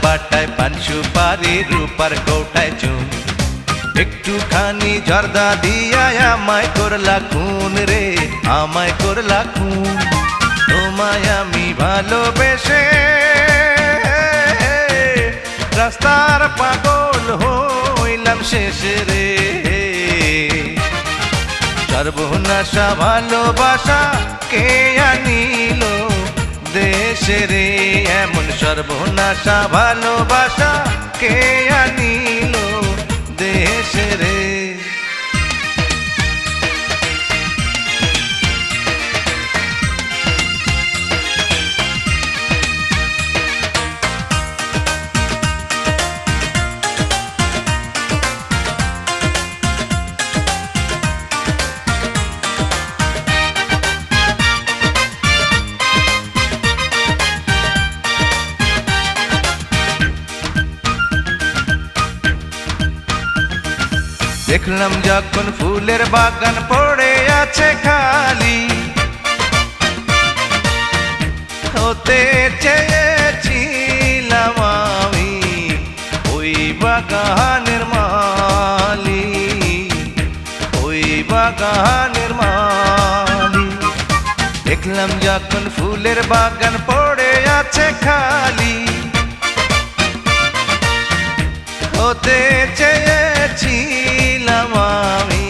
বাটায় পান সুপারি রূপার কৌটায় চুন একটুখানি জর্দা দিয়া আমায় করলা খুন রে আমায় করলা খুন তোমায় আমি ভালোবেসে রাস্তার পাগল হইলাম শেষ রে সর্বনাশা ভালোবাসা কে আনিল দেশে রে এমন সর্বনাশা ভালোবাসা কে আনিল দেশে রে দেখলাম যখন ফুলের বাগান পড়ে আছে খালি হতে চেয়েছিলাম আমি ওই বাগানের মালি ওই বাগানের মালি দেখলাম যখন ফুলের বাগান পড়ে আছে খালি হতে চেয়েছিলাম আমি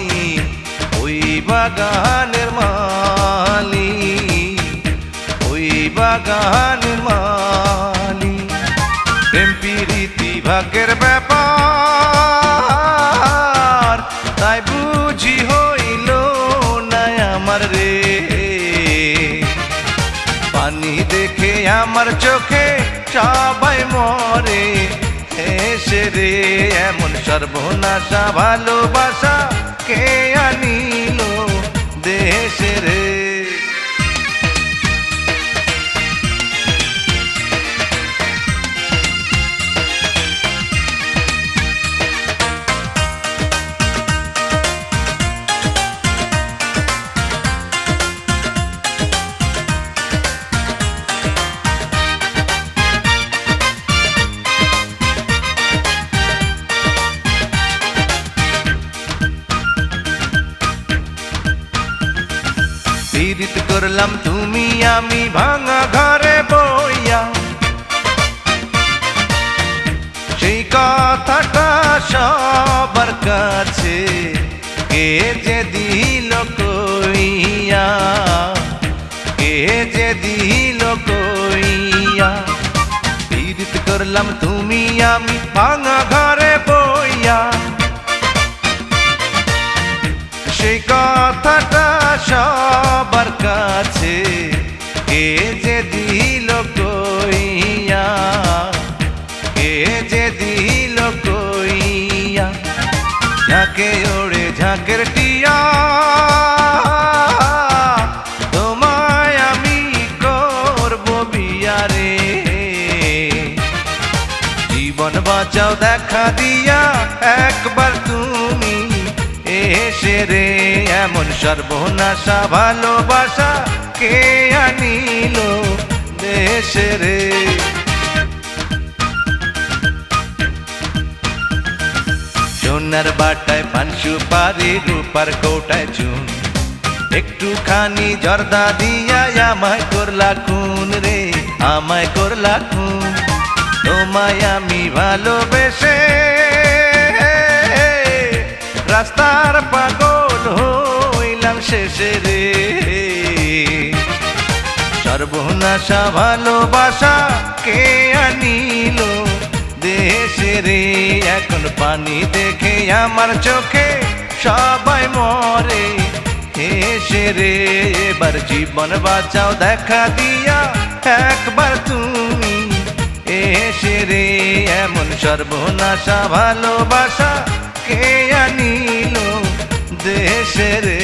ওই বাগানের মালি ওই বাগানের মালি প্রেম প্রীতি ভাগ্যের ব্যাপার তাই বুঝি হইল না আমার রে পানি দেখে আমার চোখে সবাই মরে এসে রে এমন সর্বনাশা ভালোবাসা কে আনিল দেশে রে পীড়িত করলাম তুমি আমি ভাঙা ঘরে বইয়া সেই কথাটা সবার কাছে কে যে দিল কইয়া কে যে দিল কইয়া পীড়িত করলাম তুমি আমি ভাঙা ঘরে বইয়া সেই কথাটা সবার কাছে কে যে দিল কইয়া কে যে দিল কইয়া ঝাঁকে ওড়ে ঝাঁকের টিয়া তোমায় আমি করব বিয়া রে জীবন বাঁচাও দেখা দিয়া একবার তুমি এসে রে এমন সর্বনাশা ভালোবাসা কে আনিল দেশে রে সোনার বাটায় পান সুপারি রূপার কৌটায় চুন একটুখানি জর্দা দিয়া আমায় করলা খুন রে আমায় করলা খুন তোমায় আমি ভালোবেসে রাস্তার পাগল হইলাম শেষে রে সর্বনাশা ভালোবাসা কে আনিল দেশে রে এখন পানি দেখে আমার চোখে সবাই মরে হেসে রে এবার জীবন বাঁচাও দেখা দিয়া একবার তুমি এসে রে এমন সর্বনাশা ভালোবাসা কে আনিল দেশে রে।